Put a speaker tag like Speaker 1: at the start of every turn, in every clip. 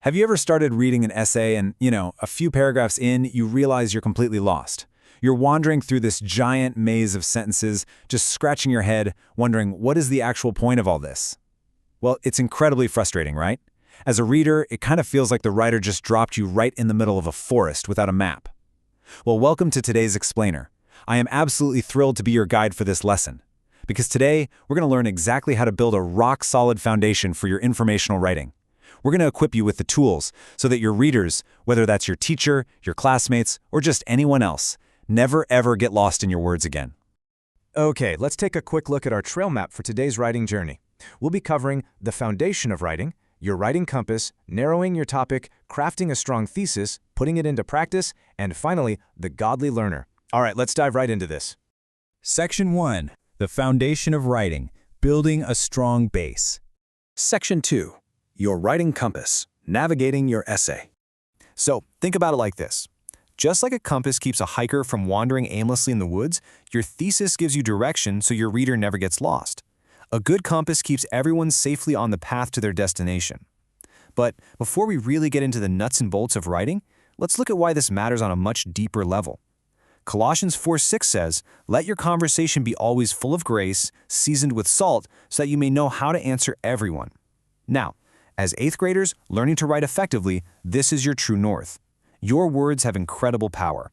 Speaker 1: Have you ever started reading an essay and, a few paragraphs in, you realize you're completely lost? You're wandering through this giant maze of sentences, just scratching your head, wondering what is the actual point of all this? Well, it's incredibly frustrating, right? As a reader, it kind of feels like the writer just dropped you right in the middle of a forest without a map. Well, welcome to today's explainer. I am absolutely thrilled to be your guide for this lesson. Because today, we're going to learn exactly how to build a rock-solid foundation for your informational writing. We're going to equip you with the tools so that your readers, whether that's your teacher, your classmates, or just anyone else, never ever get lost in your words again.
Speaker 2: Okay, let's take a quick look at our trail map for today's writing journey. We'll be covering the foundation of writing, your writing compass, narrowing your topic, crafting a strong thesis, putting it into practice, and finally, the godly learner. All right, let's dive right into this.
Speaker 1: Section 1. The foundation of writing, building a strong base.
Speaker 3: Section 2. Your writing compass, navigating your essay.
Speaker 2: So, think about it like this. Just like a compass keeps a hiker from wandering aimlessly in the woods, your thesis gives you direction so your reader never gets lost. A good compass keeps everyone safely on the path to their destination. But before we really get into the nuts and bolts of writing, let's look at why this matters on a much deeper level. Colossians 4:6 says, "Let your conversation be always full of grace, seasoned with salt, so that you may know how to answer everyone." Now, as 8th graders learning to write effectively, this is your true north. Your words have incredible power.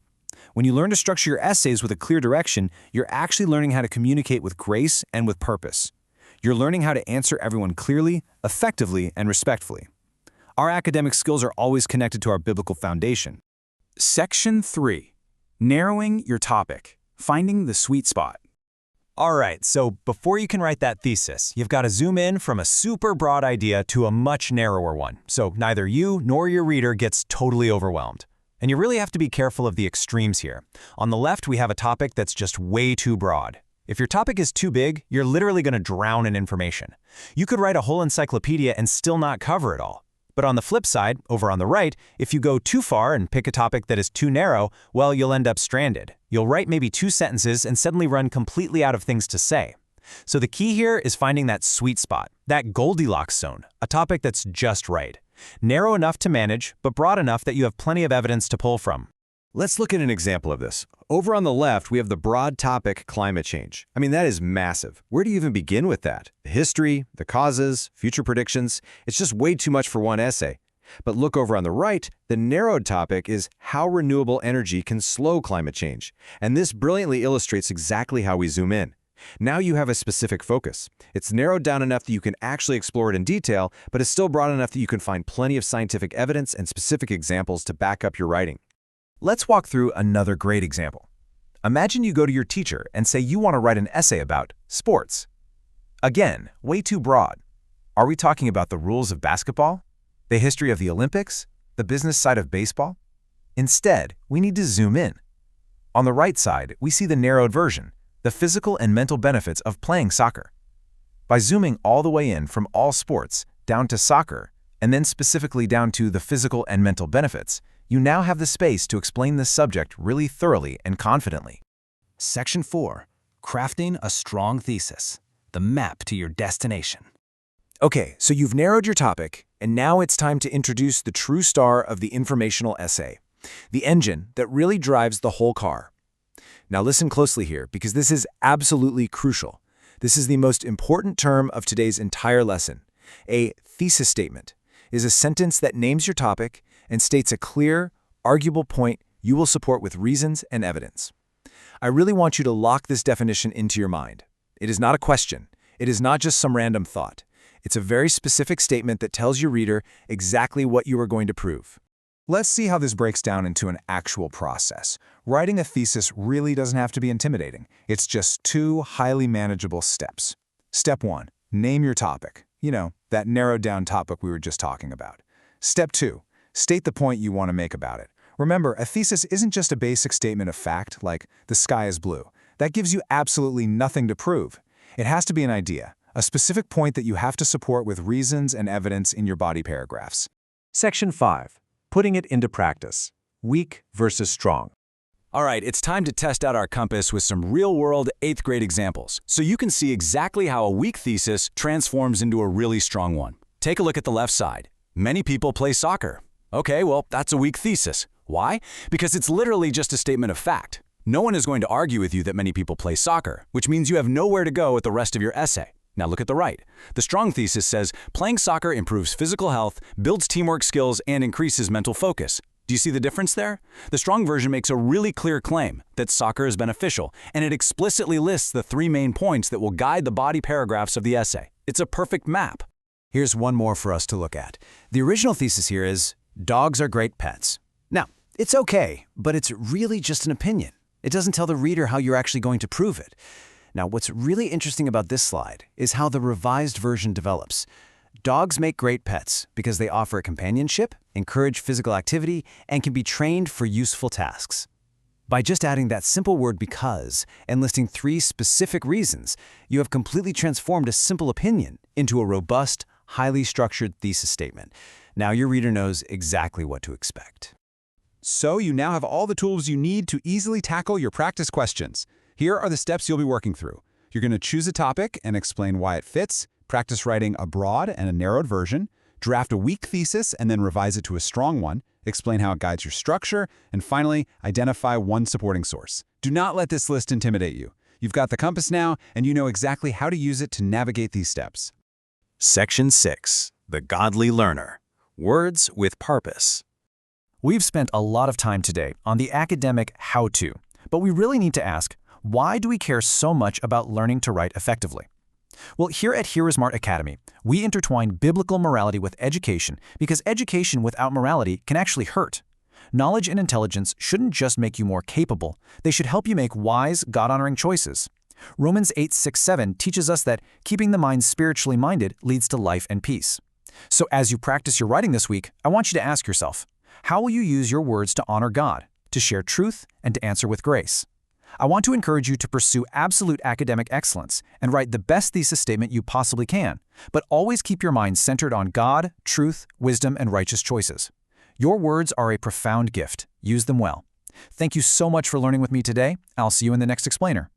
Speaker 2: When you learn to structure your essays with a clear direction, you're actually learning how to communicate with grace and with purpose. You're learning how to answer everyone clearly, effectively, and respectfully. Our academic skills are always connected to our biblical foundation.
Speaker 1: Section 3. Narrowing your topic, finding the sweet spot.
Speaker 2: All right, so before you can write that thesis, you've got to zoom in from a super broad idea to a much narrower one, so neither you nor your reader gets totally overwhelmed. And you really have to be careful of the extremes here. On the left, we have a topic that's just way too broad. If your topic is too big, you're literally going to drown in information. You could write a whole encyclopedia and still not cover it all. But on the flip side, over on the right, if you go too far and pick a topic that is too narrow, well, you'll end up stranded. You'll write maybe 2 sentences and suddenly run completely out of things to say. So the key here is finding that sweet spot, that Goldilocks zone, a topic that's just right. Narrow enough to manage, but broad enough that you have plenty of evidence to pull from.
Speaker 4: Let's look at an example of this. Over on the left, we have the broad topic, climate change. I mean, that is massive. Where do you even begin with that? The history, the causes, future predictions. It's just way too much for one essay. But look over on the right, the narrowed topic is how renewable energy can slow climate change. And this brilliantly illustrates exactly how we zoom in. Now you have a specific focus. It's narrowed down enough that you can actually explore it in detail, but it's still broad enough that you can find plenty of scientific evidence and specific examples to back up your writing.
Speaker 2: Let's walk through another great example. Imagine you go to your teacher and say you want to write an essay about sports. Again, way too broad. Are we talking about the rules of basketball? The history of the Olympics? The business side of baseball? Instead, we need to zoom in. On the right side, we see the narrowed version, the physical and mental benefits of playing soccer. By zooming all the way in from all sports down to soccer, and then specifically down to the physical and mental benefits, you now have the space to explain this subject really thoroughly and confidently.
Speaker 3: Section 4. Crafting a strong thesis, the map to your destination.
Speaker 2: Okay, so you've narrowed your topic, and now it's time to introduce the true star of the informational essay, the engine that really drives the whole car. Now listen closely here, because this is absolutely crucial. This is the most important term of today's entire lesson. A thesis statement is a sentence that names your topic and states a clear, arguable point you will support with reasons and evidence. I really want you to lock this definition into your mind. It is not a question. It is not just some random thought. It's a very specific statement that tells your reader exactly what you are going to prove. Let's see how this breaks down into an actual process. Writing a thesis really doesn't have to be intimidating. It's just 2 highly manageable steps. Step 1, name your topic. That narrowed down topic we were just talking about. Step 2, state the point you want to make about it. Remember, a thesis isn't just a basic statement of fact, like the sky is blue. That gives you absolutely nothing to prove. It has to be an idea, a specific point that you have to support with reasons and evidence in your body paragraphs.
Speaker 5: Section 5. Putting it into practice. Weak versus strong.
Speaker 1: All right, it's time to test out our compass with some real-world 8th grade examples, so you can see exactly how a weak thesis transforms into a really strong one. Take a look at the left side.
Speaker 2: Many people play soccer. Okay, well, that's a weak thesis. Why? Because it's literally just a statement of fact. No one is going to argue with you that many people play soccer, which means you have nowhere to go with the rest of your essay. Now look at the right. The strong thesis says, playing soccer improves physical health, builds teamwork skills, and increases mental focus. Do you see the difference there? The strong version makes a really clear claim that soccer is beneficial, and it explicitly lists the 3 main points that will guide the body paragraphs of the essay. It's a perfect map.
Speaker 3: Here's one more for us to look at. The original thesis here is, dogs are great pets. Now, it's okay, but it's really just an opinion. It doesn't tell the reader how you're actually going to prove it. Now, what's really interesting about this slide is how the revised version develops. Dogs make great pets because they offer companionship, encourage physical activity, and can be trained for useful tasks. By just adding that simple word because and listing 3 specific reasons, you have completely transformed a simple opinion into a robust, highly structured thesis statement. Now your reader knows exactly what to expect.
Speaker 1: So you now have all the tools you need to easily tackle your practice questions. Here are the steps you'll be working through. You're going to choose a topic and explain why it fits, practice writing a broad and a narrowed version, draft a weak thesis and then revise it to a strong one, explain how it guides your structure, and finally, identify one supporting source. Do not let this list intimidate you. You've got the compass now, and you know exactly how to use it to navigate these steps.
Speaker 2: Section 6. The Godly Learner. Words with Purpose.
Speaker 3: We've spent a lot of time today on the academic how-to, but we really need to ask, why do we care so much about learning to write effectively? Well, here at HeroesMart Academy, we intertwine biblical morality with education because education without morality can actually hurt. Knowledge and intelligence shouldn't just make you more capable, they should help you make wise, God-honoring choices. Romans 8:6-7 teaches us that keeping the mind spiritually minded leads to life and peace. So as you practice your writing this week, I want you to ask yourself, how will you use your words to honor God, to share truth, and to answer with grace? I want to encourage you to pursue absolute academic excellence and write the best thesis statement you possibly can, but always keep your mind centered on God, truth, wisdom, and righteous choices. Your words are a profound gift. Use them well. Thank you so much for learning with me today. I'll see you in the next explainer.